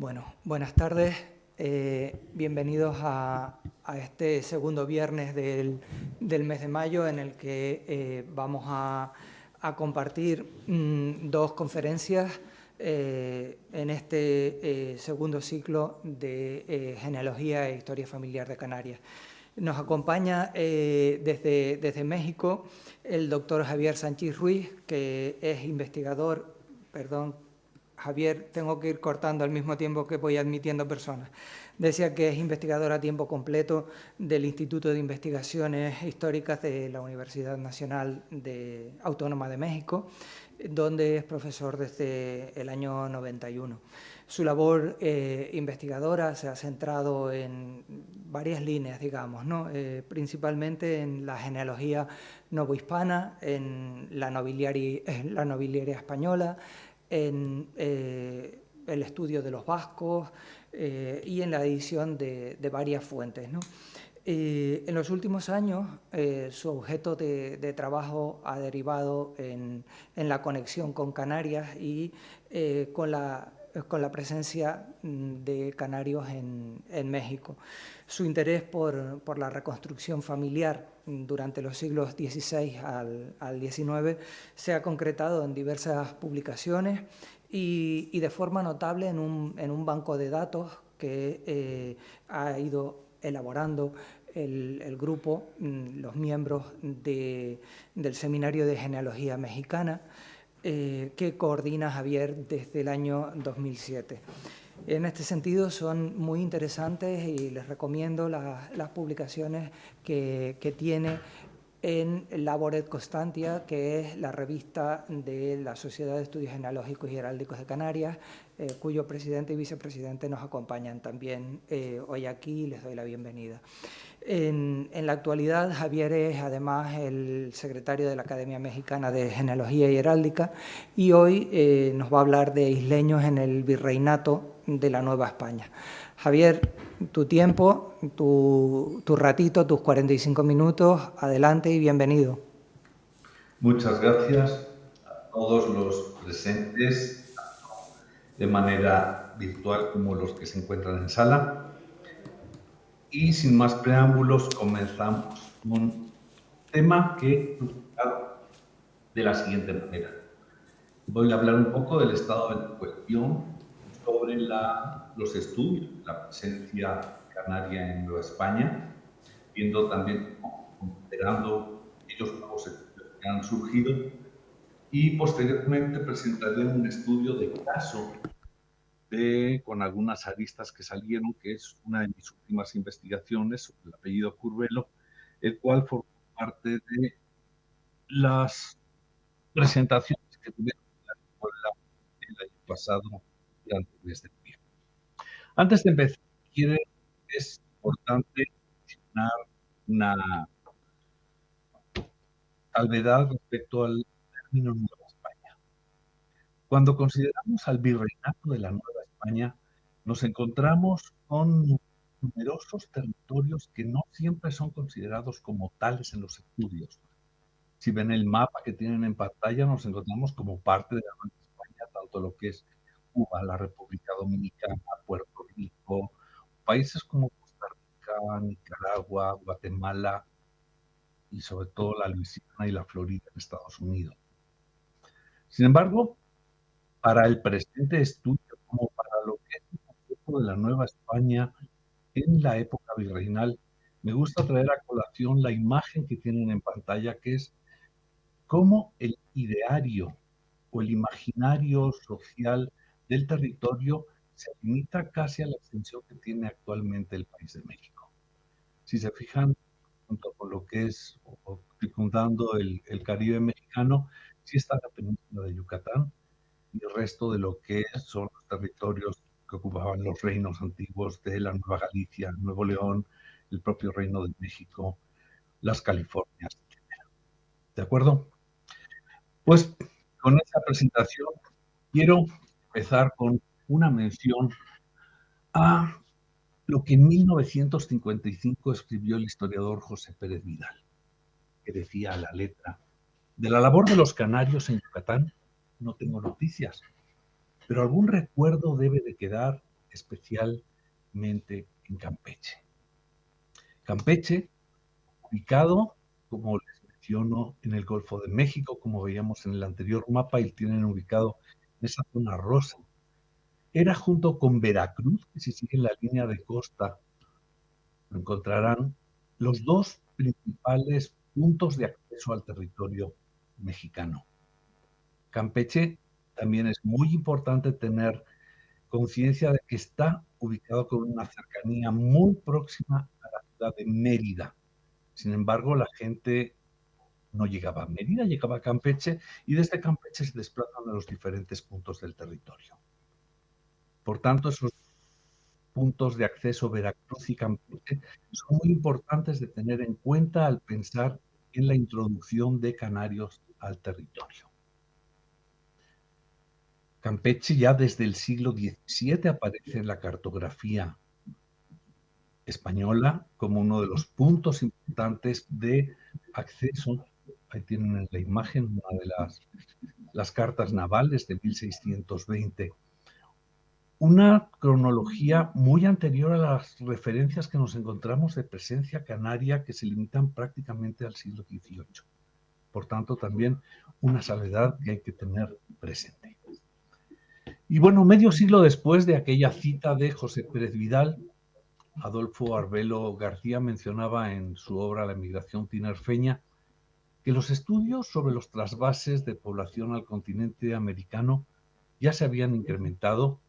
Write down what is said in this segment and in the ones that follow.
Bueno, buenas tardes. Bienvenidos a este segundo viernes del mes de mayo, en el que vamos a compartir dos conferencias en este segundo ciclo de genealogía e historia familiar de Canarias. Nos acompaña desde México el doctor Javier Sanchis Ruiz, que es investigador, perdón, Javier, tengo que ir cortando al mismo tiempo que voy admitiendo personas. Decía que es investigador a tiempo completo del Instituto de Investigaciones Históricas de la Universidad Nacional Autónoma de México, donde es profesor desde el año 91. Su labor investigadora se ha centrado en varias líneas, digamos, ¿no? Principalmente en la genealogía novohispana, en la nobiliaria española, en el estudio de los vascos y en la edición de varias fuentes, ¿no? En los últimos años, su objeto de trabajo ha derivado en la conexión con Canarias y con la presencia de canarios en México. Su interés por la reconstrucción familiar durante los siglos XVI al XIX se ha concretado en diversas publicaciones y de forma notable en un banco de datos que ha ido elaborando el grupo, los miembros del Seminario de Genealogía Mexicana, que coordina Javier desde el año 2007. En este sentido son muy interesantes y les recomiendo las publicaciones que tiene en Laboret Constantia, que es la revista de la Sociedad de Estudios Genealógicos y Heráldicos de Canarias, cuyo presidente y vicepresidente nos acompañan también hoy aquí y les doy la bienvenida. En la actualidad, Javier es además el secretario de la Academia Mexicana de Genealogía y Heráldica y hoy nos va a hablar de isleños en el virreinato de la Nueva España. Javier, tu tiempo, tu ratito, tus 45 minutos, adelante y bienvenido. Muchas gracias a todos los presentes, tanto de manera virtual como los que se encuentran en sala. Y sin más preámbulos, comenzamos con un tema que he publicado de la siguiente manera. Voy a hablar un poco del estado de la cuestión sobre los estudios de la presencia canaria en Nueva España, viendo también, considerando aquellos nuevos estudios que han surgido, y posteriormente presentaré un estudio de caso con algunas aristas que salieron, que es una de mis últimas investigaciones sobre el apellido Curbelo, el cual formó parte de las presentaciones que tuvieron en la escuela el año pasado durante el mes de mayo. Antes de empezar, es importante mencionar una salvedad respecto al término Nueva España. Cuando consideramos al virreinato de la Nueva España, nos encontramos con numerosos territorios que no siempre son considerados como tales en los estudios. Si ven el mapa que tienen en pantalla, nos encontramos como parte de la Nueva España, tanto lo que es Cuba, la República Dominicana, Puerto Rico, países como Costa Rica, Nicaragua, Guatemala y sobre todo la Luisiana y la Florida en Estados Unidos. Sin embargo, para el presente estudio, como para lo que es el concepto de la Nueva España en la época virreinal, me gusta traer a colación la imagen que tienen en pantalla, que es cómo el ideario o el imaginario social del territorio se limita casi a la extensión que tiene actualmente el país de México. Si se fijan, junto con lo que es, o circundando el Caribe mexicano, sí está la península de Yucatán, y el resto de lo que son los territorios que ocupaban los reinos antiguos de la Nueva Galicia, Nuevo León, el propio Reino de México, las Californias. ¿De acuerdo? Pues con esta presentación quiero empezar con una mención a lo que en 1955 escribió el historiador José Pérez Vidal, que decía a la letra: de la labor de los canarios en Yucatán no tengo noticias, pero algún recuerdo debe de quedar especialmente en Campeche. Campeche, ubicado, como les menciono, en el Golfo de México, como veíamos en el anterior mapa, y tienen ubicado en esa zona rosa. Era junto con Veracruz, que si siguen la línea de costa, lo encontrarán, los dos principales puntos de acceso al territorio mexicano. Campeche también es muy importante tener conciencia de que está ubicado con una cercanía muy próxima a la ciudad de Mérida. Sin embargo, la gente no llegaba a Mérida, llegaba a Campeche y desde Campeche se desplazan a los diferentes puntos del territorio. Por tanto, esos puntos de acceso Veracruz y Campeche son muy importantes de tener en cuenta al pensar en la introducción de canarios al territorio. Campeche ya desde el siglo XVII aparece en la cartografía española como uno de los puntos importantes de acceso. Ahí tienen en la imagen una de las cartas navales de 1620. Una cronología muy anterior a las referencias que nos encontramos de presencia canaria que se limitan prácticamente al siglo XVIII. Por tanto, también una salvedad que hay que tener presente. Y bueno, medio siglo después de aquella cita de José Pérez Vidal, Adolfo Arbelo García mencionaba en su obra La emigración tinerfeña que los estudios sobre los trasvases de población al continente americano ya se habían incrementado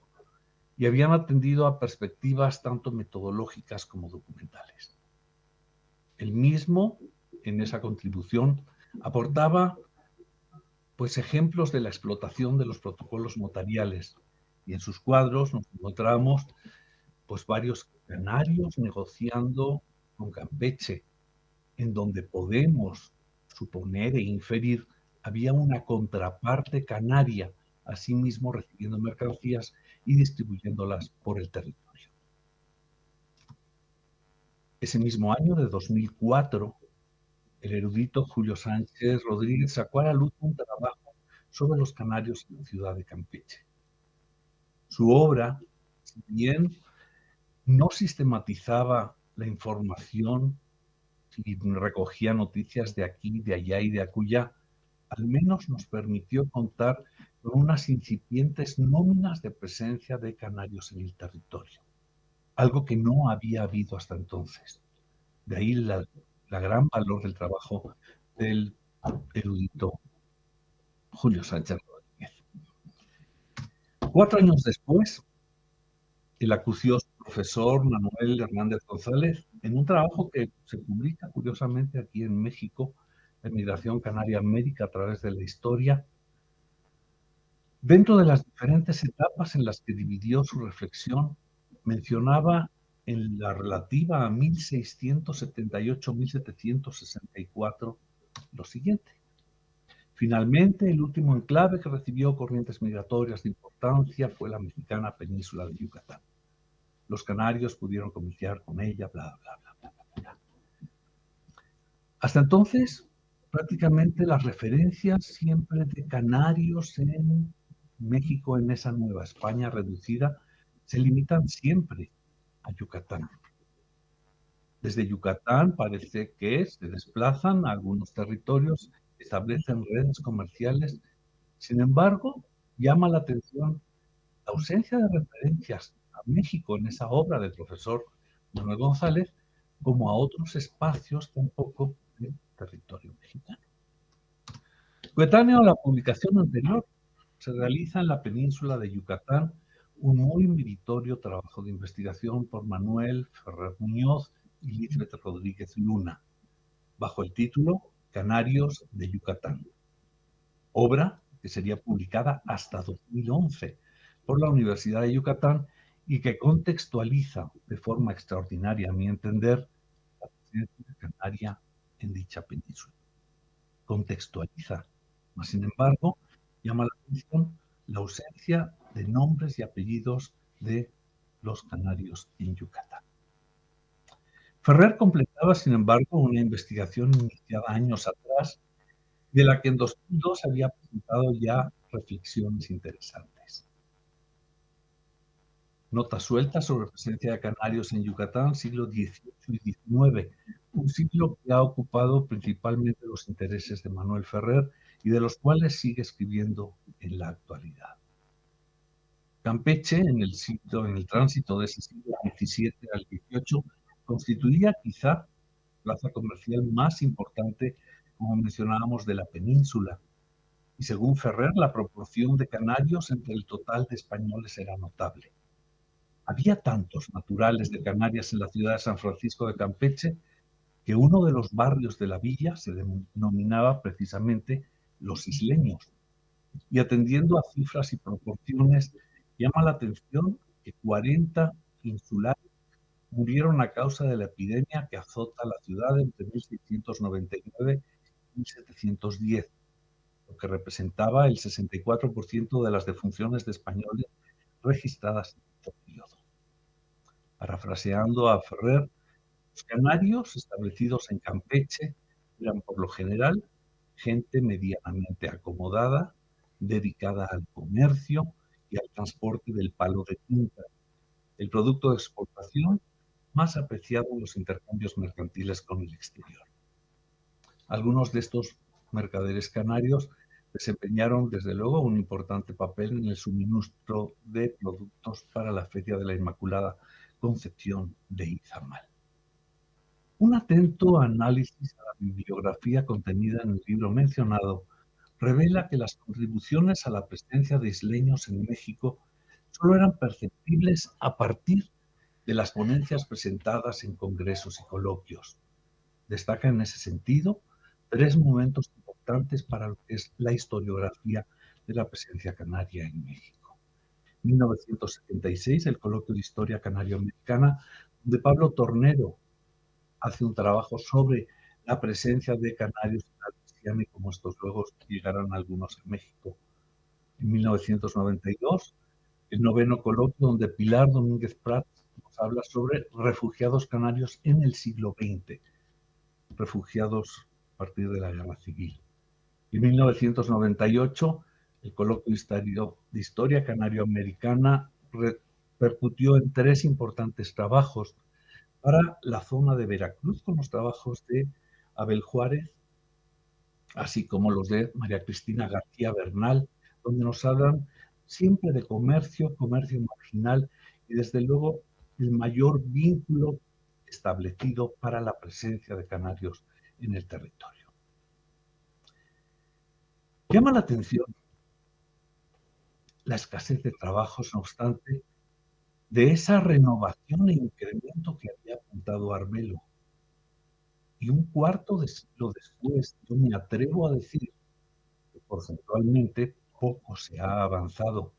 y habían atendido a perspectivas tanto metodológicas como documentales. Él mismo, en esa contribución, aportaba pues ejemplos de la explotación de los protocolos notariales y en sus cuadros nos encontramos pues varios canarios negociando con Campeche, en donde podemos suponer e inferir había una contraparte canaria, asimismo recibiendo mercancías y distribuyéndolas por el territorio. Ese mismo año de 2004, el erudito Julio Sánchez Rodríguez sacó a la luz un trabajo sobre los canarios en la ciudad de Campeche. Su obra, si bien no sistematizaba la información y recogía noticias de aquí, de allá y de acullá, al menos nos permitió contar con unas incipientes nóminas de presencia de canarios en el territorio, algo que no había habido hasta entonces. De ahí la gran valor del trabajo del erudito Julio Sánchez Rodríguez. 4 años después, el acucioso profesor Manuel Hernández González, en un trabajo que se publica curiosamente aquí en México, La migración canaria América a través de la historia, dentro de las diferentes etapas en las que dividió su reflexión, mencionaba en la relativa a 1678-1764 lo siguiente. Finalmente, el último enclave que recibió corrientes migratorias de importancia fue la mexicana península de Yucatán. Los canarios pudieron comerciar con ella, bla, bla, bla, bla, bla, bla. Hasta entonces, prácticamente las referencias siempre de canarios en México, en esa Nueva España reducida, se limitan siempre a Yucatán. Desde Yucatán parece que se desplazan a algunos territorios, establecen redes comerciales. Sin embargo, llama la atención la ausencia de referencias a México en esa obra del profesor Manuel González, como a otros espacios tampoco del territorio mexicano. Coetáneo a la publicación anterior, se realiza en la península de Yucatán un muy meritorio trabajo de investigación por Manuel Ferrer Muñoz y Lisbeth Rodríguez Luna, bajo el título Canarios de Yucatán, obra que sería publicada hasta 2011 por la Universidad de Yucatán y que contextualiza de forma extraordinaria, a mi entender, la presencia canaria en dicha península. Contextualiza, mas sin embargo, llama la atención la ausencia de nombres y apellidos de los canarios en Yucatán. Ferrer completaba, sin embargo, una investigación iniciada años atrás, de la que en 2002 había presentado ya reflexiones interesantes. Notas sueltas sobre presencia de canarios en Yucatán, siglo XVIII y XIX, un siglo que ha ocupado principalmente los intereses de Manuel Ferrer y de los cuales sigue escribiendo en la actualidad. Campeche, en el tránsito de ese siglo XVII al XVIII, constituía quizá la plaza comercial más importante, como mencionábamos, de la península. Y según Ferrer, la proporción de canarios entre el total de españoles era notable. Había tantos naturales de Canarias en la ciudad de San Francisco de Campeche que uno de los barrios de la villa se denominaba precisamente Los Isleños. Y atendiendo a cifras y proporciones, llama la atención que 40 insulares murieron a causa de la epidemia que azota la ciudad entre 1699 y 1710, lo que representaba el 64% de las defunciones de españoles registradas en este periodo. Parafraseando a Ferrer, los canarios establecidos en Campeche eran por lo general gente medianamente acomodada, dedicada al comercio y al transporte del palo de tinta, el producto de exportación más apreciado en los intercambios mercantiles con el exterior. Algunos de estos mercaderes canarios desempeñaron desde luego un importante papel en el suministro de productos para la Feria de la Inmaculada Concepción de Izamal. Un atento análisis a la bibliografía contenida en el libro mencionado revela que las contribuciones a la presencia de isleños en México solo eran perceptibles a partir de las ponencias presentadas en congresos y coloquios. Destaca en ese sentido tres momentos importantes para lo que es la historiografía de la presencia canaria en México. 1976, el coloquio de Historia Canario-Americana, donde Pablo Tornero hace un trabajo sobre la presencia de canarios en la Luisiana y cómo estos luego llegaron algunos a México. En 1992, el noveno coloquio donde Pilar Domínguez Prat nos habla sobre refugiados canarios en el siglo XX, refugiados a partir de la Guerra Civil. En 1998, el coloquio de Historia Canario-Americana repercutió en tres importantes trabajos para la zona de Veracruz, con los trabajos de Abel Juárez, así como los de María Cristina García Bernal, donde nos hablan siempre de comercio, comercio marginal y desde luego el mayor vínculo establecido para la presencia de canarios en el territorio. Llama la atención la escasez de trabajos, no obstante, de esa renovación e incremento que había apuntado Arbelo. Y un cuarto de siglo después, yo me atrevo a decir que porcentualmente poco se ha avanzado.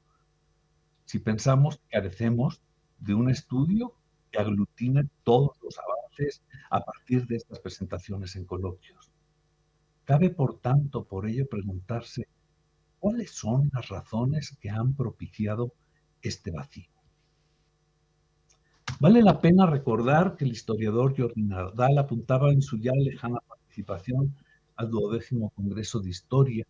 Si pensamos que carecemos de un estudio que aglutine todos los avances a partir de estas presentaciones en coloquios. Cabe, por tanto, por ello preguntarse cuáles son las razones que han propiciado este vacío. Vale la pena recordar que el historiador Jordi Nadal apuntaba en su ya lejana participación al 12º Congreso de Historia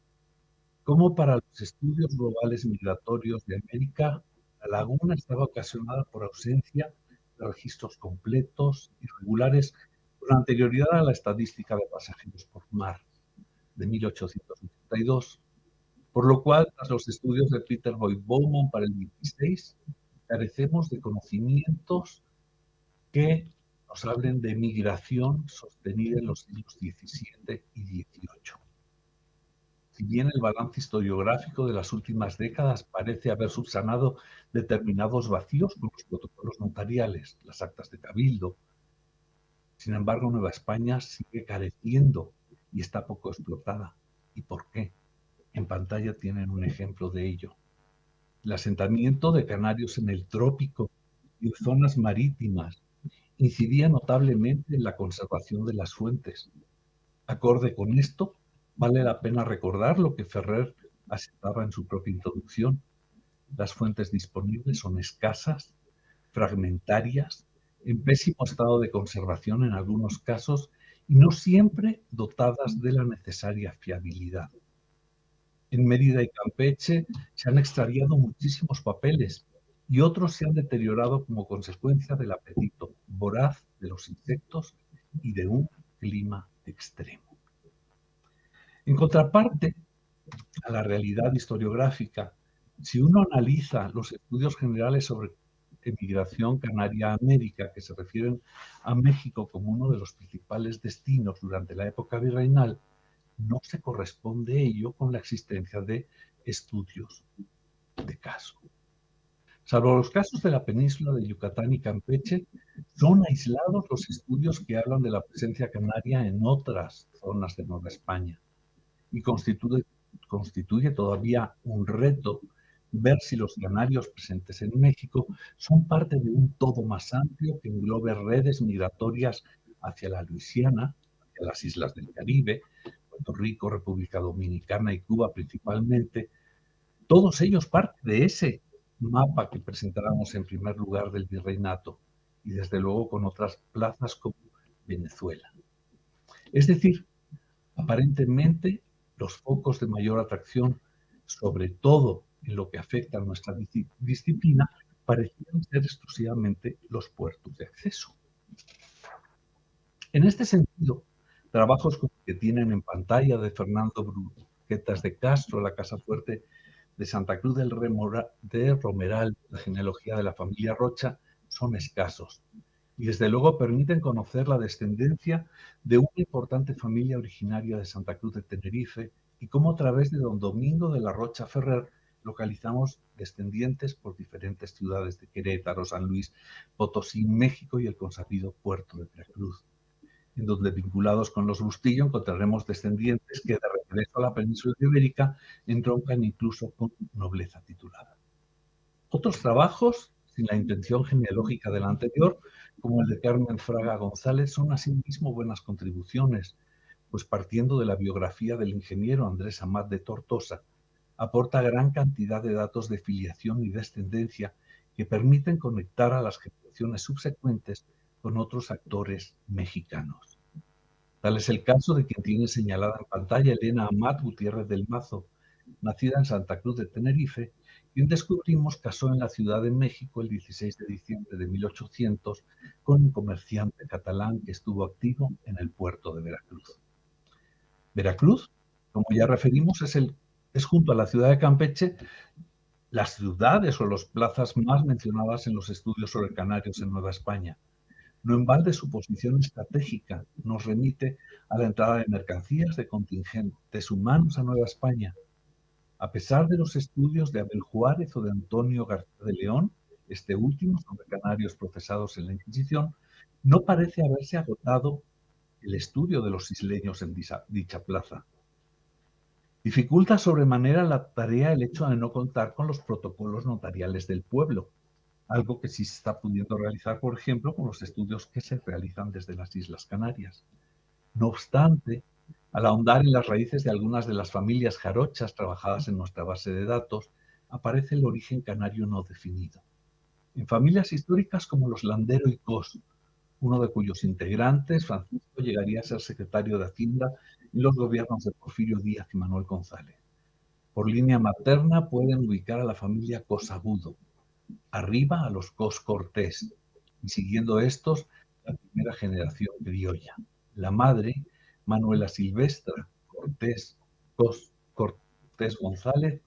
como para los estudios globales migratorios de América, la laguna estaba ocasionada por ausencia de registros completos y regulares con anterioridad a la estadística de pasajeros por mar de 1882, por lo cual, tras los estudios de Peter Boyd Bowman para el 16, carecemos de conocimientos que nos hablen de migración sostenida en los siglos XVII y XVIII. Si bien el balance historiográfico de las últimas décadas parece haber subsanado determinados vacíos con los protocolos notariales, las actas de cabildo, sin embargo, Nueva España sigue careciendo y está poco explotada. ¿Y por qué? En pantalla tienen un ejemplo de ello. El asentamiento de canarios en el trópico y en zonas marítimas incidía notablemente en la conservación de las fuentes. Acorde con esto, vale la pena recordar lo que Ferrer asentaba en su propia introducción. Las fuentes disponibles son escasas, fragmentarias, en pésimo estado de conservación en algunos casos y no siempre dotadas de la necesaria fiabilidad. En Mérida y Campeche se han extraviado muchísimos papeles y otros se han deteriorado como consecuencia del apetito voraz de los insectos y de un clima extremo. En contraparte a la realidad historiográfica, si uno analiza los estudios generales sobre emigración canaria a América, que se refieren a México como uno de los principales destinos durante la época virreinal, no se corresponde ello con la existencia de estudios de caso. Salvo los casos de la península de Yucatán y Campeche, son aislados los estudios que hablan de la presencia canaria en otras zonas de Nueva España y constituye todavía un reto ver si los canarios presentes en México son parte de un todo más amplio que englobe redes migratorias hacia la Luisiana, hacia las islas del Caribe, Puerto Rico, República Dominicana y Cuba principalmente, todos ellos parte de ese mapa que presentábamos en primer lugar del virreinato y desde luego con otras plazas como Venezuela. Es decir, aparentemente los focos de mayor atracción, sobre todo en lo que afecta a nuestra disciplina, parecían ser exclusivamente los puertos de acceso. En este sentido, trabajos como el que tienen en pantalla de Fernando Bruquetas de Castro, La Casa Fuerte de Santa Cruz de Romeral, la genealogía de la familia Rocha, son escasos y desde luego permiten conocer la descendencia de una importante familia originaria de Santa Cruz de Tenerife y cómo a través de don Domingo de la Rocha Ferrer localizamos descendientes por diferentes ciudades de Querétaro, San Luis, Potosí, México y el consabido puerto de Veracruz, en donde vinculados con los Bustillo encontraremos descendientes que de regreso a la península ibérica entroncan incluso con nobleza titulada. Otros trabajos, sin la intención genealógica del anterior, como el de Carmen Fraga González, son asimismo buenas contribuciones, pues partiendo de la biografía del ingeniero Andrés Amat de Tortosa, aporta gran cantidad de datos de filiación y descendencia que permiten conectar a las generaciones subsecuentes con otros actores mexicanos. Tal es el caso de quien tiene señalada en pantalla Elena Amat Gutiérrez del Mazo, nacida en Santa Cruz de Tenerife, quien descubrimos casó en la Ciudad de México el 16 de diciembre de 1800 con un comerciante catalán que estuvo activo en el puerto de Veracruz. Veracruz, como ya referimos, es junto a la ciudad de Campeche las ciudades o las plazas más mencionadas en los estudios sobre canarios en Nueva España. No en balde su posición estratégica nos remite a la entrada de mercancías de contingentes humanos a Nueva España. A pesar de los estudios de Abel Juárez o de Antonio García de León, este último sobre canarios procesados en la Inquisición, no parece haberse agotado el estudio de los isleños en dicha plaza. Dificulta sobremanera la tarea el hecho de no contar con los protocolos notariales del pueblo, algo que sí se está pudiendo realizar, por ejemplo, con los estudios que se realizan desde las Islas Canarias. No obstante, al ahondar en las raíces de algunas de las familias jarochas trabajadas en nuestra base de datos, aparece el origen canario no definido. En familias históricas como los Landero y Cos, uno de cuyos integrantes, Francisco, llegaría a ser secretario de Hacienda en los gobiernos de Porfirio Díaz y Manuel González. Por línea materna pueden ubicar a la familia Cosagudo, arriba a los Cos Cortés, y siguiendo estos, la primera generación criolla. La madre, Manuela Silvestra Cortés González,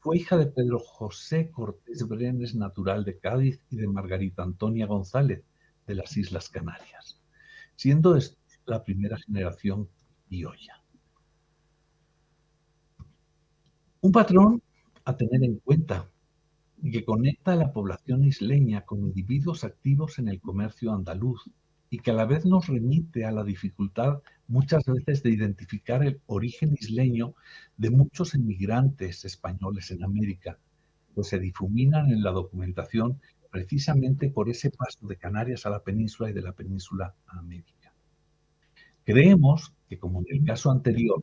fue hija de Pedro José Cortés Brenes, natural de Cádiz, y de Margarita Antonia González, de las Islas Canarias, siendo esta la primera generación criolla. Un patrón a tener en cuenta y que conecta a la población isleña con individuos activos en el comercio andaluz y que a la vez nos remite a la dificultad muchas veces de identificar el origen isleño de muchos emigrantes españoles en América, pues se difuminan en la documentación precisamente por ese paso de Canarias a la península y de la península a América. Creemos que, como en el caso anterior,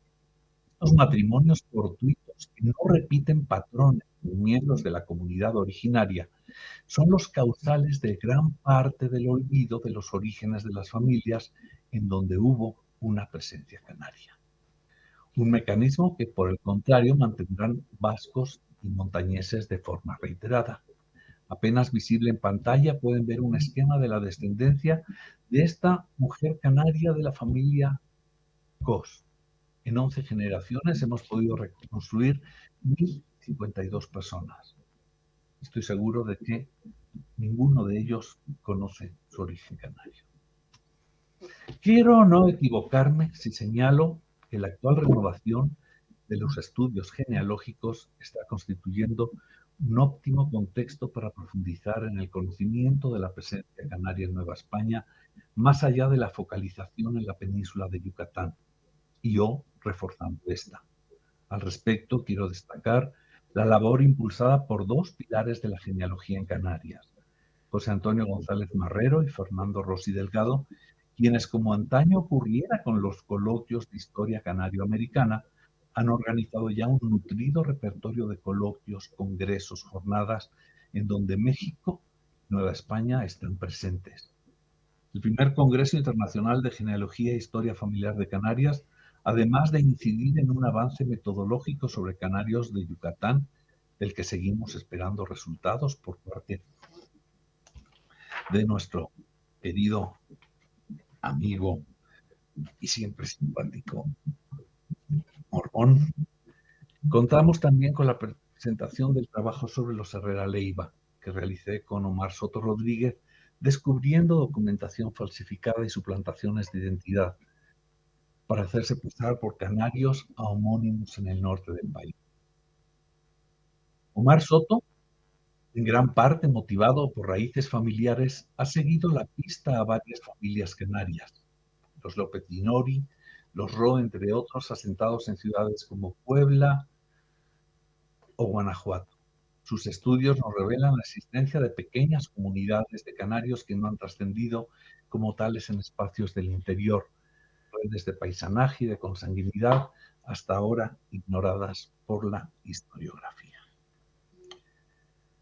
los matrimonios fortuitos que no repiten patrones en miembros de la comunidad originaria son los causales de gran parte del olvido de los orígenes de las familias en donde hubo una presencia canaria. Un mecanismo que, por el contrario, mantendrán vascos y montañeses de forma reiterada. Apenas visible en pantalla pueden ver un esquema de la descendencia de esta mujer canaria de la familia Cos. En 11 generaciones hemos podido reconstruir 1.052 personas. Estoy seguro de que ninguno de ellos conoce su origen canario. Quiero no equivocarme si señalo que la actual renovación de los estudios genealógicos está constituyendo un óptimo contexto para profundizar en el conocimiento de la presencia canaria en Nueva España, más allá de la focalización en la península de Yucatán, y yo reforzando esta. Al respecto, quiero destacar la labor impulsada por dos pilares de la genealogía en Canarias, José Antonio González Marrero y Fernando Rossi Delgado, quienes, como antaño ocurriera con los coloquios de historia canario-americana, han organizado ya un nutrido repertorio de coloquios, congresos, jornadas, en donde México y Nueva España están presentes. El primer Congreso Internacional de Genealogía e Historia Familiar de Canarias, además de incidir en un avance metodológico sobre canarios de Yucatán, del que seguimos esperando resultados por parte de nuestro querido amigo y siempre simpático Mormón. Contamos también con la presentación del trabajo sobre los Herrera Leiva, que realicé con Omar Soto Rodríguez, descubriendo documentación falsificada y suplantaciones de identidad para hacerse pasar por canarios a homónimos en el norte del país. Omar Soto, en gran parte motivado por raíces familiares, ha seguido la pista a varias familias canarias, los López Dinori, los Ro, entre otros, asentados en ciudades como Puebla o Guanajuato. Sus estudios nos revelan la existencia de pequeñas comunidades de canarios que no han trascendido como tales en espacios del interior, redes de paisanaje y de consanguinidad hasta ahora ignoradas por la historiografía.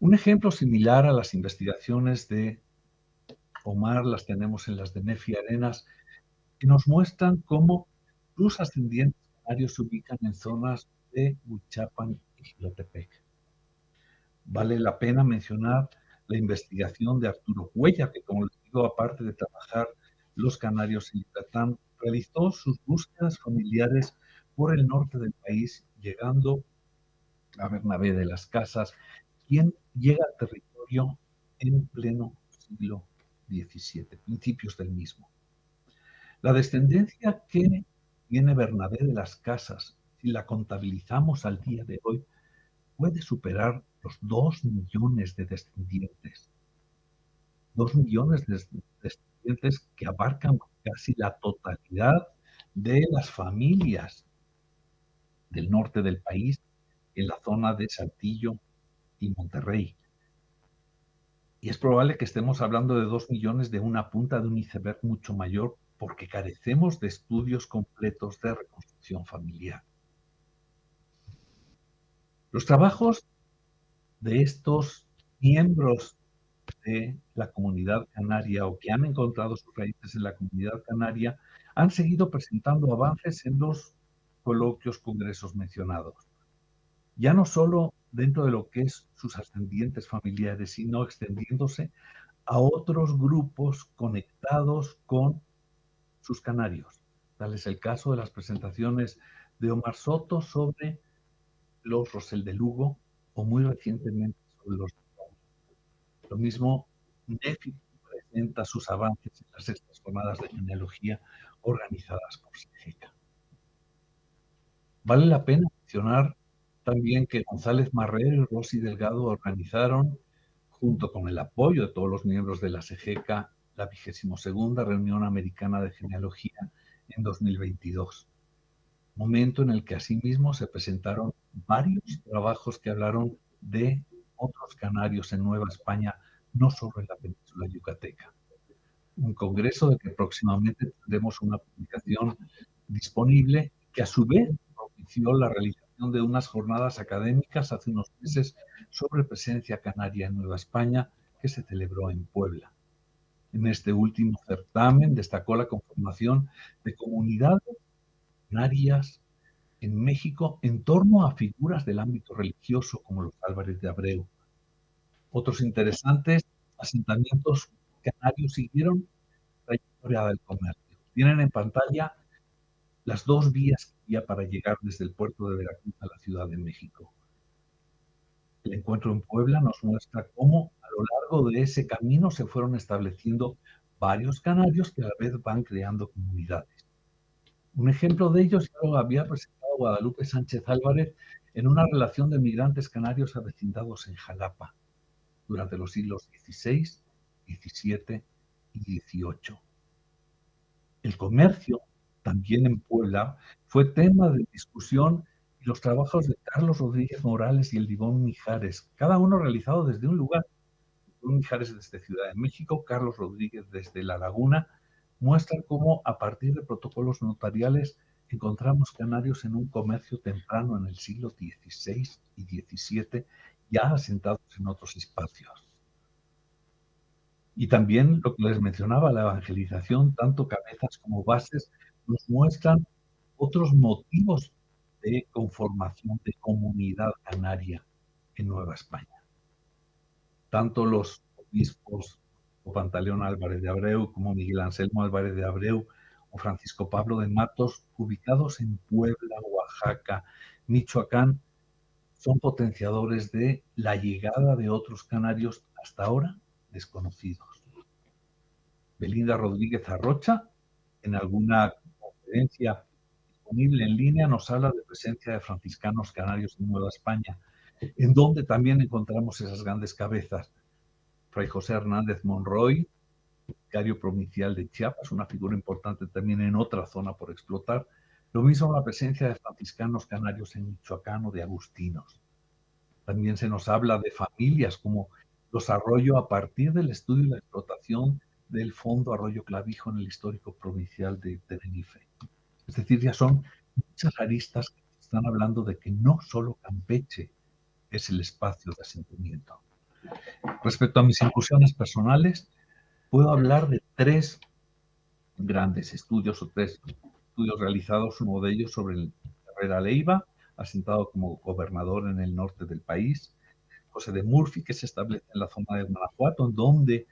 Un ejemplo similar a las investigaciones de Omar las tenemos en las de Nefi Arenas, que nos muestran cómo sus ascendientes canarios se ubican en zonas de Huichapan y Jilotepec. Vale la pena mencionar la investigación de Arturo Cuellar, que, como les digo, aparte de trabajar los canarios en Yucatán, realizó sus búsquedas familiares por el norte del país, llegando a Bernabé de las Casas, quien llega al territorio en pleno siglo XVII, principios del mismo. La descendencia que tiene Bernabé de las Casas, si la contabilizamos al día de hoy, puede superar los 2 millones de descendientes. 2 millones de descendientes que abarcan casi la totalidad de las familias del norte del país, en la zona de Saltillo y Monterrey. Y es probable que estemos hablando de 2 millones de una punta de un iceberg mucho mayor, porque carecemos de estudios completos de reconstrucción familiar. Los trabajos de estos miembros de la comunidad canaria o que han encontrado sus raíces en la comunidad canaria han seguido presentando avances en los coloquios, congresos mencionados. Ya no solo dentro de lo que es sus ascendientes familiares, sino extendiéndose a otros grupos conectados con sus canarios. Tal es el caso de las presentaciones de Omar Soto sobre los Rosell de Lugo o muy recientemente sobre los. Lo mismo, Nefi presenta sus avances en las sextas jornadas de genealogía organizadas por SEGECA. Vale la pena mencionar también que González Marrero y Rossi Delgado organizaron, junto con el apoyo de todos los miembros de la SEGECA, la 22ª Reunión Americana de Genealogía en 2022, momento en el que asimismo se presentaron varios trabajos que hablaron de otros canarios en Nueva España, no solo en la península yucateca. Un congreso de que próximamente tendremos una publicación disponible, que a su vez propició la realización de unas jornadas académicas hace unos meses sobre presencia canaria en Nueva España, que se celebró en Puebla. En este último certamen destacó la conformación de comunidades canarias en México en torno a figuras del ámbito religioso como los Álvarez de Abreu. Otros interesantes asentamientos canarios siguieron la trayectoria del comercio. Tienen en pantalla las dos vías que había para llegar desde el puerto de Veracruz a la Ciudad de México. El encuentro en Puebla nos muestra cómo a lo largo de ese camino se fueron estableciendo varios canarios que a la vez van creando comunidades. Un ejemplo de ello ya lo había presentado Guadalupe Sánchez Álvarez en una relación de migrantes canarios avecindados en Jalapa durante los siglos XVI, XVII y XVIII. El comercio, también en Puebla, fue tema de discusión y los trabajos de Carlos Rodríguez Morales y el Divón Mijares, cada uno realizado desde un lugar. Divón Mijares desde Ciudad de México, Carlos Rodríguez desde La Laguna, muestran cómo a partir de protocolos notariales encontramos canarios en un comercio temprano en el siglo XVI y XVII, ya asentados en otros espacios. Y también lo que les mencionaba, la evangelización, tanto cabezas como bases, nos muestran otros motivos de conformación de comunidad canaria en Nueva España. Tanto los obispos o Pantaleón Álvarez de Abreu como Miguel Anselmo Álvarez de Abreu o Francisco Pablo de Matos, ubicados en Puebla, Oaxaca, Michoacán, son potenciadores de la llegada de otros canarios hasta ahora desconocidos. Belinda Rodríguez Arrocha, en alguna conferencia disponible en línea, nos habla de presencia de franciscanos canarios en Nueva España, en donde también encontramos esas grandes cabezas. Fray José Hernández Monroy, vicario provincial de Chiapas, una figura importante también en otra zona por explotar. Lo mismo la presencia de franciscanos canarios en Michoacán o de agustinos. También se nos habla de familias como los Arroyo a partir del estudio y la explotación del fondo Arroyo Clavijo en el histórico provincial de Tenerife. Es decir, ya son muchas aristas que están hablando de que no solo Campeche es el espacio de asentamiento. Respecto a mis incursiones personales, puedo hablar de tres grandes estudios o tres estudios realizados, uno de ellos sobre el Herrera Leiva, asentado como gobernador en el norte del país, José de Murphy, que se establece en la zona de Guanajuato, en donde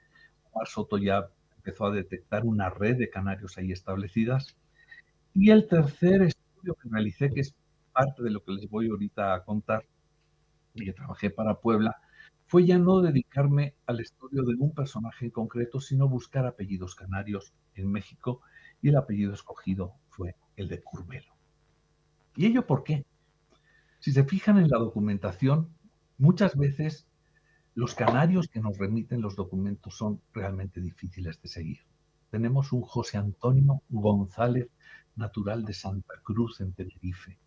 Omar Soto ya empezó a detectar una red de canarios ahí establecidas. Y el tercer estudio que realicé, que es parte de lo que les voy ahorita a contar, y que trabajé para Puebla, fue ya no dedicarme al estudio de un personaje en concreto, sino buscar apellidos canarios en México, y el apellido escogido fue el de Curbelo. ¿Y ello por qué? Si se fijan en la documentación, muchas veces los canarios que nos remiten los documentos son realmente difíciles de seguir. Tenemos un José Antonio González, natural de Santa Cruz, en Tenerife.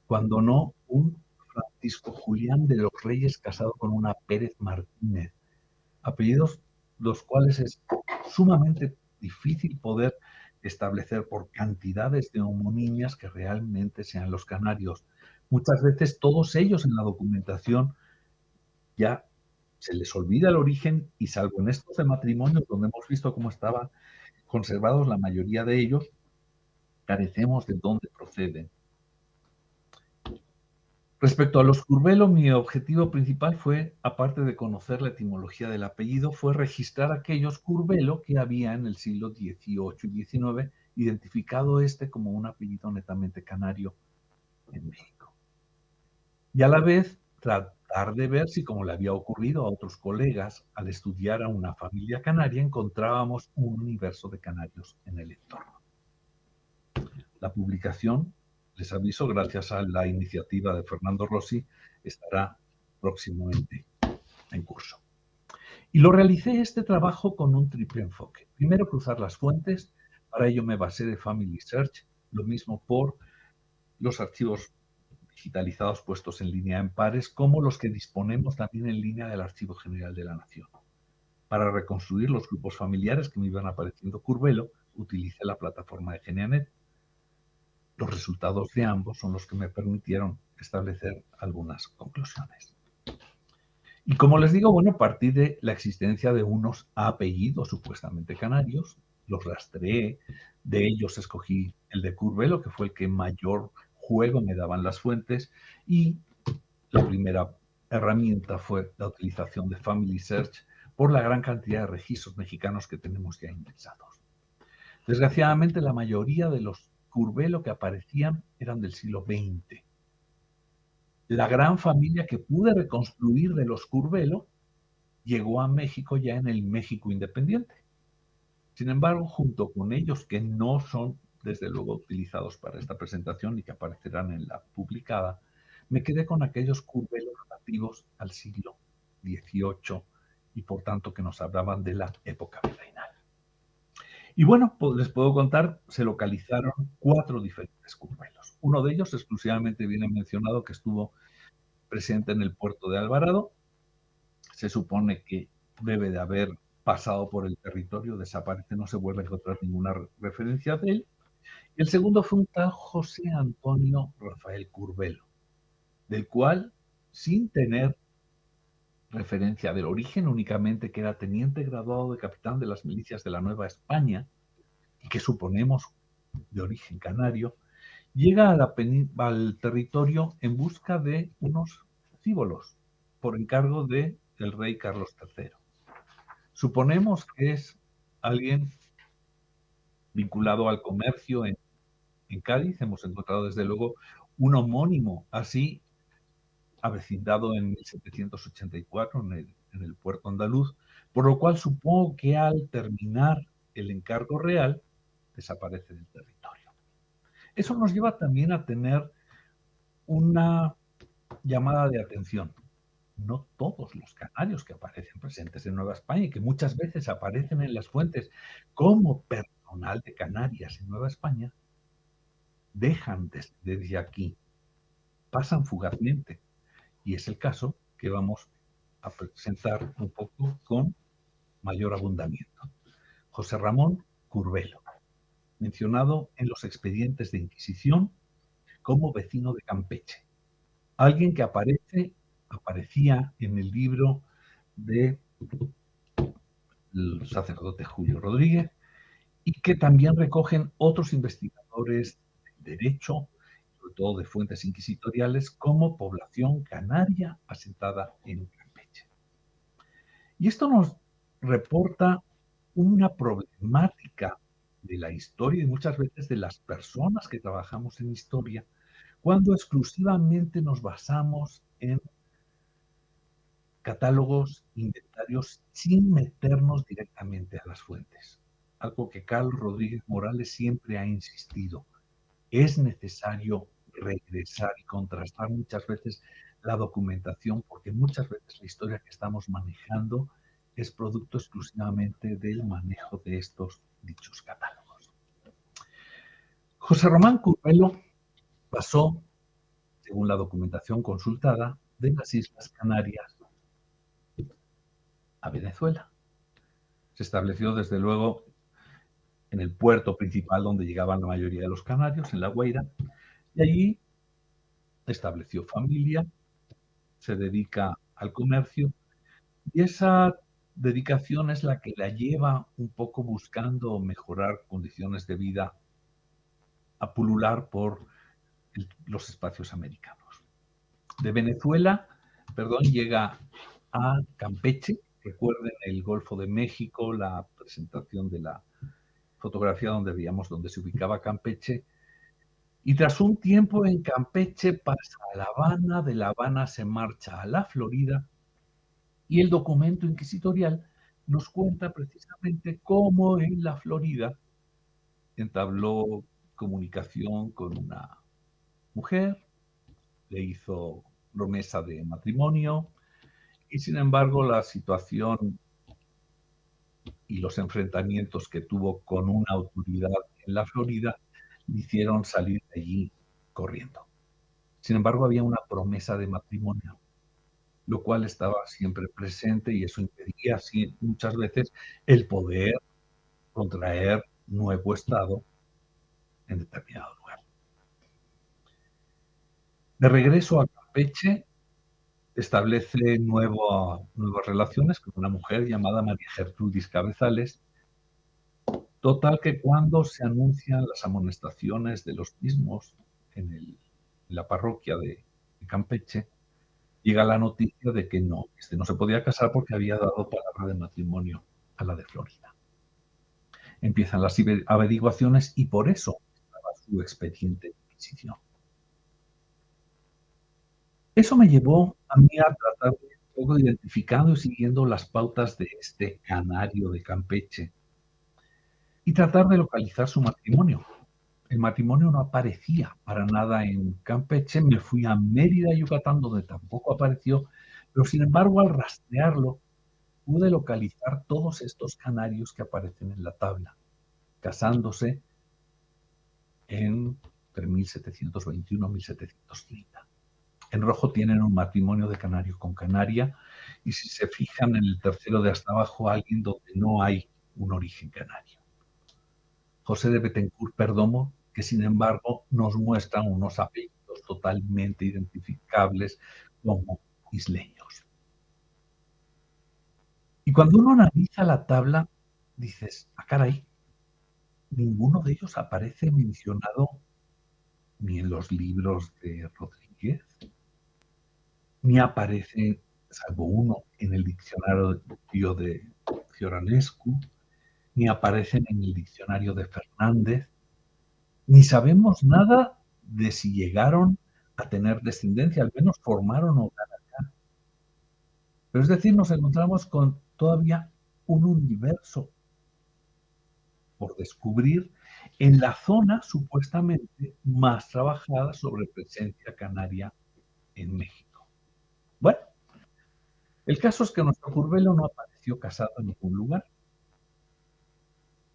Cuando no, un Francisco Julián de los Reyes, casado con una Pérez Martínez. Apellidos los cuales es sumamente difícil poder establecer por cantidades de homonimias que realmente sean los canarios. Muchas veces todos ellos en la documentación ya se les olvida el origen, y salvo en estos de matrimonios donde hemos visto cómo estaban conservados la mayoría de ellos, carecemos de dónde proceden. Respecto a los Curbelo, mi objetivo principal fue, aparte de conocer la etimología del apellido, fue registrar aquellos Curbelo que había en el siglo XVIII y XIX, identificado este como un apellido netamente canario en México. Y a la vez tratar de ver si, como le había ocurrido a otros colegas, al estudiar a una familia canaria, encontrábamos un universo de canarios en el entorno. La publicación, les aviso, gracias a la iniciativa de Fernando Rossi, estará próximamente en curso. Y lo realicé este trabajo con un triple enfoque. Primero, cruzar las fuentes. Para ello me basé de Family Search, lo mismo por los archivos digitalizados puestos en línea en pares, como los que disponemos también en línea del Archivo General de la Nación. Para reconstruir los grupos familiares que me iban apareciendo Curbelo, utilicé la plataforma de Geneanet. Los resultados de ambos son los que me permitieron establecer algunas conclusiones. Y como les digo, bueno, partí de la existencia de unos apellidos supuestamente canarios, los rastreé, de ellos escogí el de Curbelo, que fue el que mayor juego me daban las fuentes, y la primera herramienta fue la utilización de Family Search por la gran cantidad de registros mexicanos que tenemos ya indexados. Desgraciadamente, la mayoría de los Curbelo que aparecían eran del siglo XX. La gran familia que pude reconstruir de los Curbelo llegó a México ya en el México independiente. Sin embargo, junto con ellos que no son, desde luego, utilizados para esta presentación y que aparecerán en la publicada, me quedé con aquellos curvelos relativos al siglo XVIII y por tanto que nos hablaban de la época virreinal. Y bueno, pues les puedo contar, se localizaron 4 diferentes curvelos. Uno de ellos exclusivamente viene mencionado que estuvo presente en el puerto de Alvarado. Se supone que debe de haber pasado por el territorio, desaparece, no se vuelve a encontrar ninguna referencia de él. Y el segundo fue un tal José Antonio Rafael Curbelo, del cual, sin tener referencia del origen únicamente, que era teniente graduado de capitán de las milicias de la Nueva España, y que suponemos de origen canario, llega al territorio en busca de unos cíbolos, por encargo del rey Carlos III. Suponemos que es alguien vinculado al comercio en Cádiz. Hemos encontrado desde luego un homónimo así avecindado en 1784 en el puerto andaluz, por lo cual supongo que al terminar el encargo real desaparece del territorio. Eso nos lleva también a tener una llamada de atención. No todos los canarios que aparecen presentes en Nueva España y que muchas veces aparecen en las fuentes como personal de Canarias en Nueva España, dejan desde aquí, pasan fugazmente. Y es el caso que vamos a presentar un poco con mayor abundamiento. José Ramón Curbelo, mencionado en los expedientes de Inquisición como vecino de Campeche. Alguien que aparecía en el libro del sacerdote Julio Rodríguez y que también recogen otros investigadores del derecho, sobre todo de fuentes inquisitoriales, como población canaria asentada en Campeche. Y esto nos reporta una problemática de la historia y muchas veces de las personas que trabajamos en historia, cuando exclusivamente nos basamos en catálogos, inventarios, sin meternos directamente a las fuentes. Algo que Carlos Rodríguez Morales siempre ha insistido. Es necesario regresar y contrastar muchas veces la documentación, porque muchas veces la historia que estamos manejando es producto exclusivamente del manejo de estos dichos catálogos. José Román Curbelo pasó, según la documentación consultada, de las Islas Canarias a Venezuela. Se estableció, desde luego, en el puerto principal donde llegaban la mayoría de los canarios, en La Guaira, y allí estableció familia, se dedica al comercio, y esa dedicación es la que la lleva un poco buscando mejorar condiciones de vida a pulular por los espacios americanos. De Venezuela, llega a Campeche. Recuerden el Golfo de México, la presentación de la fotografía donde veíamos donde se ubicaba Campeche. Y tras un tiempo en Campeche pasa a La Habana, de La Habana se marcha a la Florida, y el documento inquisitorial nos cuenta precisamente cómo en la Florida entabló comunicación con una mujer, le hizo promesa de matrimonio, y sin embargo la situación y los enfrentamientos que tuvo con una autoridad en la Florida le hicieron salir de allí corriendo. Sin embargo, había una promesa de matrimonio, lo cual estaba siempre presente y eso impedía así muchas veces el poder contraer nuevo estado en determinado lugar. De regreso a Campeche, establece nuevas relaciones con una mujer llamada María Gertrudis Cabezales. Total que cuando se anuncian las amonestaciones de los mismos en la parroquia de Campeche, llega la noticia de que no se podía casar porque había dado palabra de matrimonio a la de Florida. Empiezan las averiguaciones y por eso estaba su expediente de inquisición. Eso me llevó a mí a tratar de todo identificando y siguiendo las pautas de este canario de Campeche y tratar de localizar su matrimonio. El matrimonio no aparecía para nada en Campeche. Me fui a Mérida, Yucatán, donde tampoco apareció, pero sin embargo, al rastrearlo, pude localizar todos estos canarios que aparecen en la tabla, casándose entre 1721 y 1730. En rojo tienen un matrimonio de canario con canaria, y si se fijan en el tercero de hasta abajo, alguien donde no hay un origen canario. José de Betancourt Perdomo, que sin embargo nos muestran unos apellidos totalmente identificables como isleños. Y cuando uno analiza la tabla, dices, caray, ninguno de ellos aparece mencionado ni en los libros de Rodríguez, ni aparece, salvo uno, en el diccionario de Fioranescu, ni aparecen en el diccionario de Fernández, ni sabemos nada de si llegaron a tener descendencia, al menos formaron hogar acá. Pero es decir, nos encontramos con todavía un universo por descubrir en la zona supuestamente más trabajada sobre presencia canaria en México. Bueno, el caso es que nuestro Curvelo no apareció casado en ningún lugar.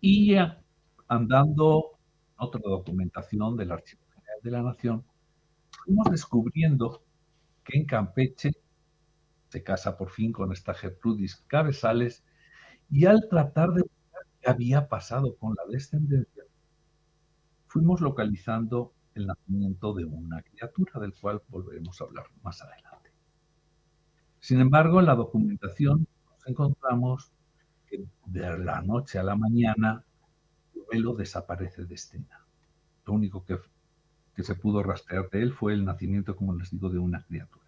Y andando otra documentación del Archivo General de la Nación, fuimos descubriendo que en Campeche se casa por fin con esta Gertrudis Cabezales, y al tratar de buscar qué había pasado con la descendencia, fuimos localizando el nacimiento de una criatura, del cual volveremos a hablar más adelante. Sin embargo, en la documentación nos encontramos que de la noche a la mañana Curvelo desaparece de escena. Lo único que se pudo rastrear de él fue el nacimiento, como les digo, de una criatura.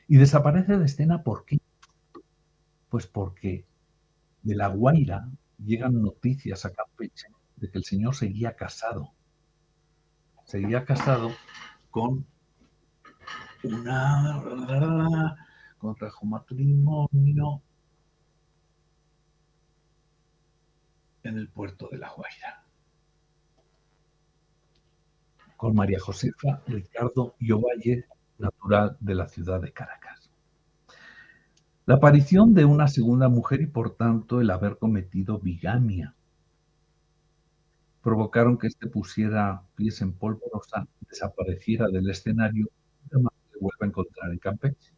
Y desaparece de escena, ¿por qué? Pues porque de La Guaira llegan noticias a Campeche de que el señor seguía casado con contrajo matrimonio en el puerto de La Guaira, con María Josefa Ricardo y Ovalle, natural de la ciudad de Caracas. La aparición de una segunda mujer y por tanto el haber cometido bigamia provocaron que éste pusiera pies en polvorosa, desapareciera del escenario y jamás se vuelva a encontrar en Campeche.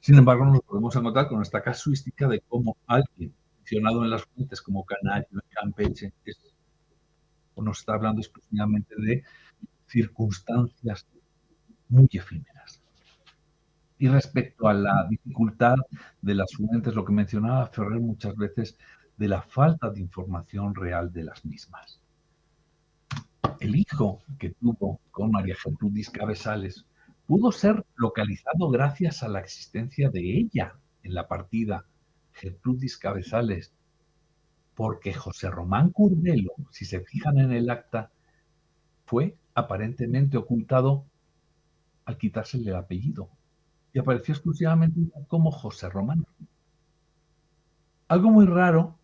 Sin embargo, nos podemos encontrar con esta casuística de cómo alguien mencionado en las fuentes como canario en Campeche nos está hablando exclusivamente de circunstancias muy efímeras. Y respecto a la dificultad de las fuentes, lo que mencionaba Ferrer muchas veces, de la falta de información real de las mismas. El hijo que tuvo con María Gertrudis Cabezales pudo ser localizado gracias a la existencia de ella en la partida Gertrudis Cabezales, porque José Román Curvelo, si se fijan en el acta, fue aparentemente ocultado al quitársele el apellido y apareció exclusivamente como José Román. Algo muy raro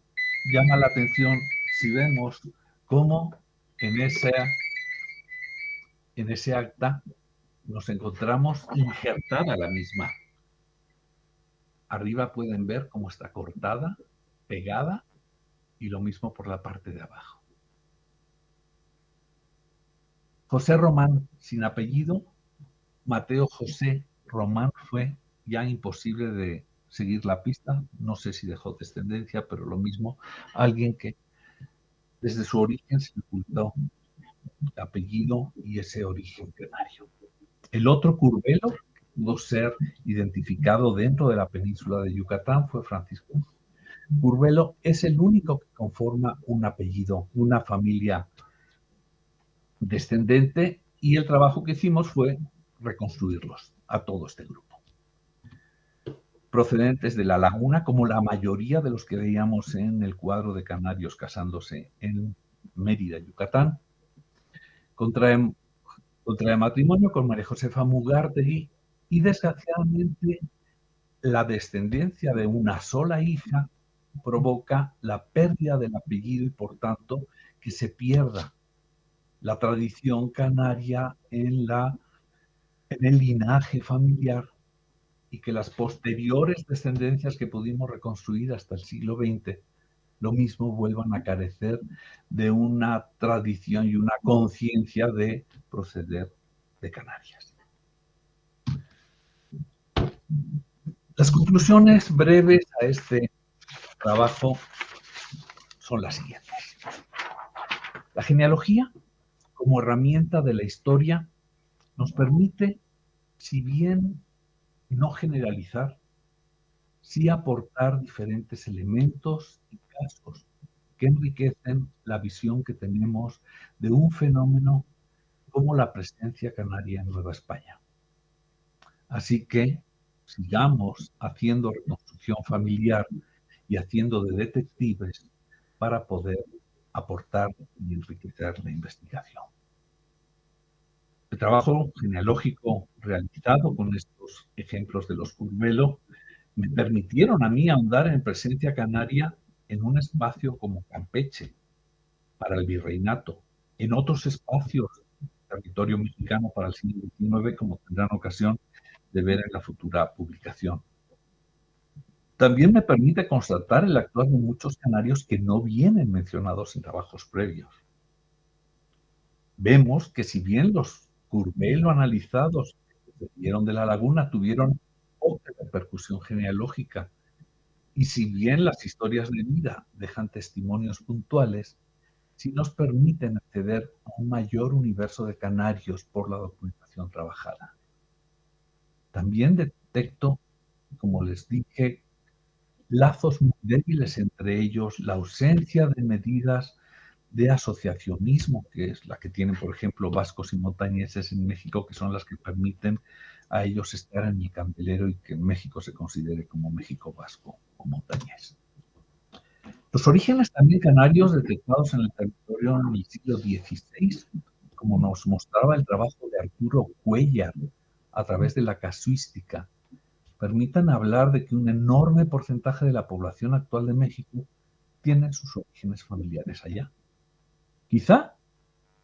llama la atención si vemos cómo en ese acta nos encontramos injertada la misma. Arriba pueden ver cómo está cortada, pegada, y lo mismo por la parte de abajo. José Román, sin apellido, Mateo José Román, fue ya imposible de seguir la pista. No sé si dejó descendencia, pero lo mismo, alguien que desde su origen se ocultó el apellido y ese origen canario. El otro Curvelo que pudo ser identificado dentro de la península de Yucatán fue Francisco Curvelo. Es el único que conforma un apellido, una familia descendente, y el trabajo que hicimos fue reconstruirlos a todo este grupo. procedentes de La Laguna, como la mayoría de los que veíamos en el cuadro de canarios casándose en Mérida, Yucatán. Contrae matrimonio con María Josefa Mugartegui y, desgraciadamente, la descendencia de una sola hija provoca la pérdida del apellido y, por tanto, que se pierda la tradición canaria en el linaje familiar, y que las posteriores descendencias que pudimos reconstruir hasta el siglo XX, lo mismo, vuelvan a carecer de una tradición y una conciencia de proceder de Canarias. Las conclusiones breves a este trabajo son las siguientes. La genealogía, como herramienta de la historia, nos permite, si bien no generalizar, sí aportar diferentes elementos y casos que enriquecen la visión que tenemos de un fenómeno como la presencia canaria en Nueva España. Así que sigamos haciendo reconstrucción familiar y haciendo de detectives para poder aportar y enriquecer la investigación. El trabajo genealógico realizado con estos ejemplos de los Curvelo me permitieron a mí ahondar en presencia canaria en un espacio como Campeche, para el virreinato, en otros espacios, territorio mexicano para el siglo XIX, como tendrán ocasión de ver en la futura publicación. También me permite constatar el actuar de muchos canarios que no vienen mencionados en trabajos previos. Vemos que, si bien los Curvelo analizados que salieron de La Laguna tuvieron poca repercusión genealógica, y si bien las historias de vida dejan testimonios puntuales, sí nos permiten acceder a un mayor universo de canarios por la documentación trabajada. También detecto, como les dije, lazos muy débiles, entre ellos la ausencia de medidas de asociacionismo, que es la que tienen, por ejemplo, vascos y montañeses en México, que son las que permiten a ellos estar en el candelero y que en México se considere como México vasco o montañés. Los orígenes también canarios detectados en el territorio en el siglo XVI, como nos mostraba el trabajo de Arturo Cuéllar a través de la casuística, permitan hablar de que un enorme porcentaje de la población actual de México tiene sus orígenes familiares allá. Quizá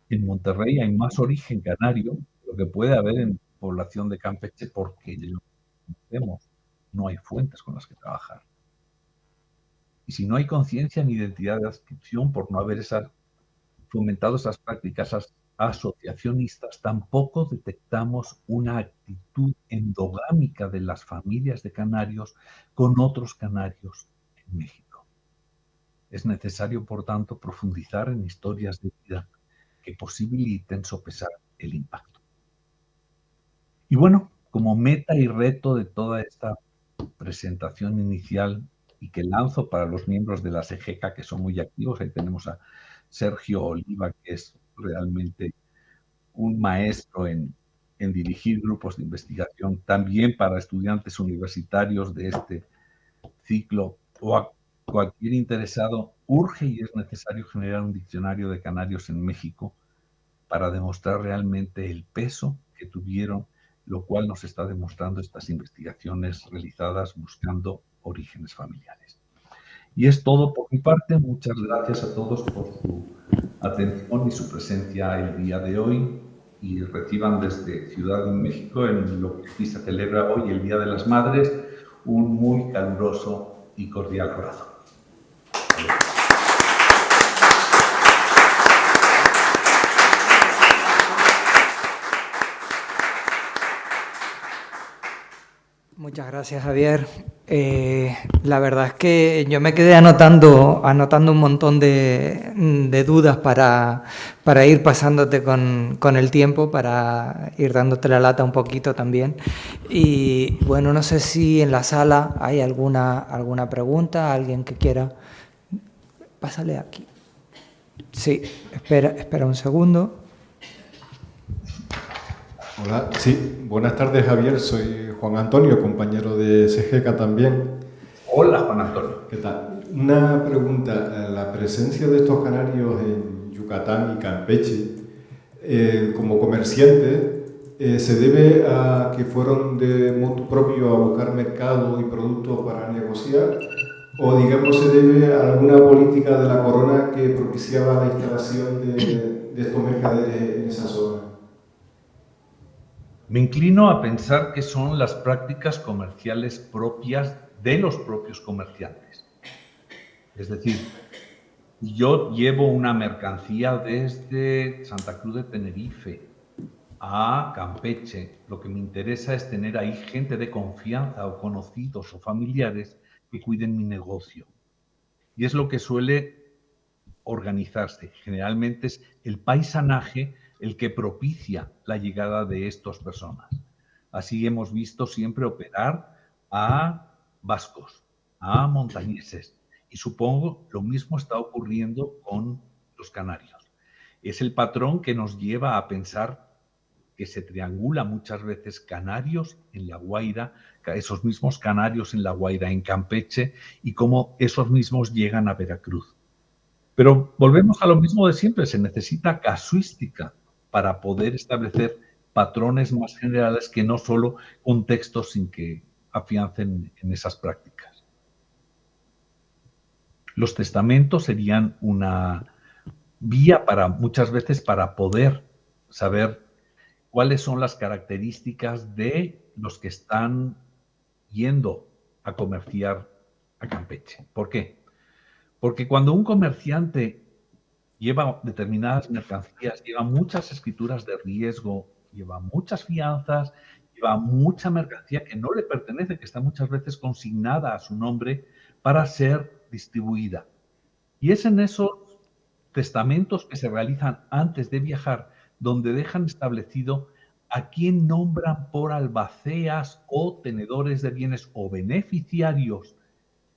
en Monterrey hay más origen canario de lo que puede haber en población de Campeche, porque de lo que conocemos no hay fuentes con las que trabajar. Y si no hay conciencia ni identidad de adscripción por no haber fomentado esas prácticas asociacionistas, tampoco detectamos una actitud endogámica de las familias de canarios con otros canarios en México. Es necesario, por tanto, profundizar en historias de vida que posibiliten sopesar el impacto. Y bueno, como meta y reto de toda esta presentación inicial y que lanzo para los miembros de la SEGECA, que son muy activos, ahí tenemos a Sergio Oliva, que es realmente un maestro en dirigir grupos de investigación, también para estudiantes universitarios de este ciclo o a cualquier interesado. Urge y es necesario generar un diccionario de canarios en México para demostrar realmente el peso que tuvieron, lo cual nos está demostrando estas investigaciones realizadas buscando orígenes familiares. Y es todo por mi parte. Muchas gracias a todos por su atención y su presencia el día de hoy, y reciban desde Ciudad de México, en lo que aquí se celebra hoy, el Día de las Madres, un muy caluroso y cordial abrazo. Muchas gracias, Javier. La verdad es que yo me quedé anotando un montón de dudas para ir pasándote con el tiempo, para ir dándote la lata un poquito también. Y bueno, no sé si en la sala hay alguna pregunta, alguien que quiera. Pásale aquí. Sí, espera un segundo. Hola, sí, buenas tardes Javier, soy Juan Antonio, compañero de SGK también. Hola, Juan Antonio. ¿Qué tal? Una pregunta, la presencia de estos canarios en Yucatán y Campeche como comerciantes, ¿se debe a que fueron de motu propio a buscar mercado y productos para negociar? ¿O digamos se debe a alguna política de la corona que propiciaba la instalación de estos mercaderes en esa zona? Me inclino a pensar que son las prácticas comerciales propias de los propios comerciantes. Es decir, si yo llevo una mercancía desde Santa Cruz de Tenerife a Campeche, lo que me interesa es tener ahí gente de confianza o conocidos o familiares que cuiden mi negocio. Y es lo que suele organizarse. Generalmente es el paisanaje el que propicia la llegada de estas personas. Así hemos visto siempre operar a vascos, a montañeses. Y supongo lo mismo está ocurriendo con los canarios. Es el patrón que nos lleva a pensar que se triangula muchas veces canarios en La Guaira, esos mismos canarios en La Guaira, en Campeche, y cómo esos mismos llegan a Veracruz. Pero volvemos a lo mismo de siempre, se necesita casuística para poder establecer patrones más generales que no solo contextos sin que afiancen en esas prácticas. Los testamentos serían una vía para muchas veces para poder saber cuáles son las características de los que están yendo a comerciar a Campeche. ¿Por qué? Porque cuando un comerciante lleva determinadas mercancías, lleva muchas escrituras de riesgo, lleva muchas fianzas, lleva mucha mercancía que no le pertenece, que está muchas veces consignada a su nombre para ser distribuida. Y es en esos testamentos que se realizan antes de viajar donde dejan establecido a quién nombran por albaceas o tenedores de bienes o beneficiarios.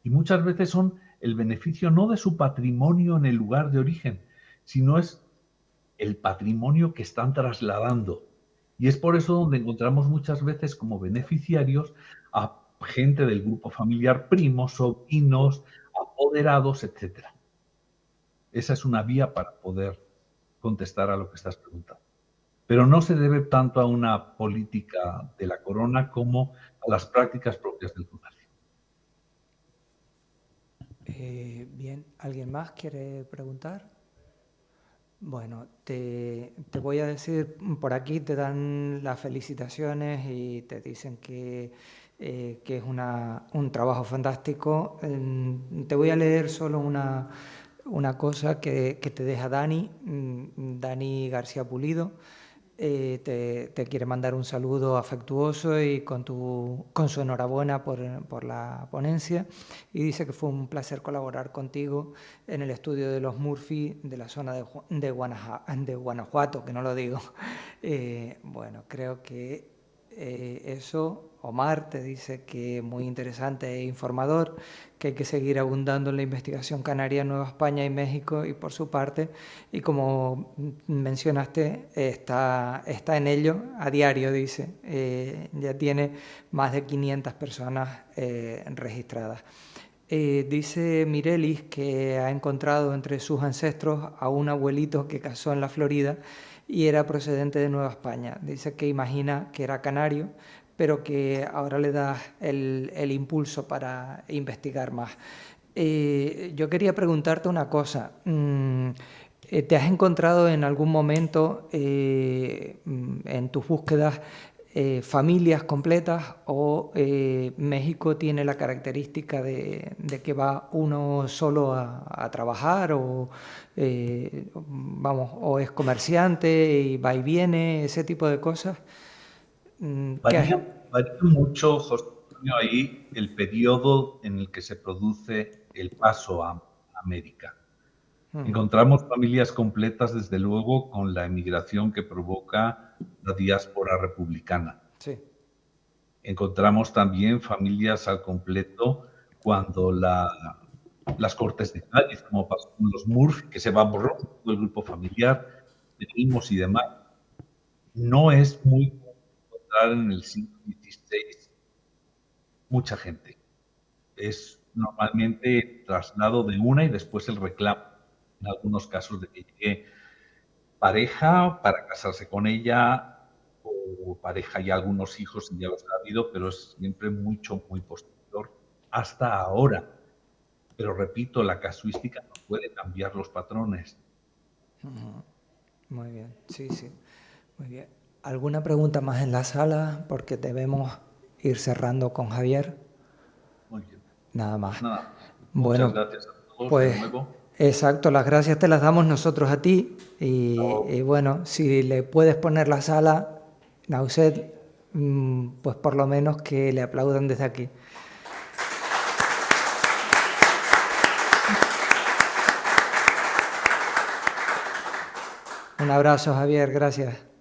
Y muchas veces son el beneficio no de su patrimonio en el lugar de origen, sino es el patrimonio que están trasladando. Y es por eso donde encontramos muchas veces como beneficiarios a gente del grupo familiar, primos, sobrinos, apoderados, etcétera. Esa es una vía para poder contestar a lo que estás preguntando. Pero no se debe tanto a una política de la corona como a las prácticas propias del comercio. Bien, ¿alguien más quiere preguntar? Bueno, te voy a decir, por aquí te dan las felicitaciones y te dicen que es un trabajo fantástico. Te voy a leer solo una cosa que te deja Dani, Dani García Pulido. Te quiere mandar un saludo afectuoso y con su enhorabuena por la ponencia, y dice que fue un placer colaborar contigo en el estudio de los Murphy de la zona de Guanajuato, que no lo digo. Bueno, creo que eso, Omar te dice que es muy interesante e informador, que hay que seguir abundando en la investigación canaria en Nueva España y México, y por su parte, y como mencionaste, está en ello a diario, dice, ya tiene más de 500 personas registradas. Dice Mirelis que ha encontrado entre sus ancestros a un abuelito que casó en la Florida y era procedente de Nueva España. Dice que imagina que era canario, pero que ahora le da el impulso para investigar más. Yo quería preguntarte una cosa. ¿Te has encontrado en algún momento en tus búsquedas familias completas, o México tiene la característica de que va uno solo a trabajar, o vamos, o es comerciante y va y viene, ese tipo de cosas? Varía, varía mucho, José Antonio, ahí el periodo en el que se produce el paso a América. Encontramos familias completas, desde luego, con la emigración que provoca la diáspora republicana. Sí. Encontramos también familias al completo cuando las Cortes de Cádiz, como pasó con los Murphy, que se va borrando todo el grupo familiar, primos y demás. No es muy encontrar en el siglo XVI mucha gente. Es normalmente el traslado de una y después el reclamo, en algunos casos de que llegue pareja para casarse con ella, o pareja y algunos hijos, y ya los ha habido, pero es siempre mucho, muy posterior hasta ahora. Pero repito, la casuística no puede cambiar los patrones. Muy bien, sí, sí. Muy bien. ¿Alguna pregunta más en la sala? Porque debemos ir cerrando con Javier. Muy bien. Nada más. Nada, Bueno, muchas gracias a todos pues de nuevo. exacto, las gracias te las damos nosotros a ti. Chao. Y bueno, si le puedes poner la sala, Nauset, pues por lo menos que le aplaudan desde aquí. Un abrazo, Javier, gracias.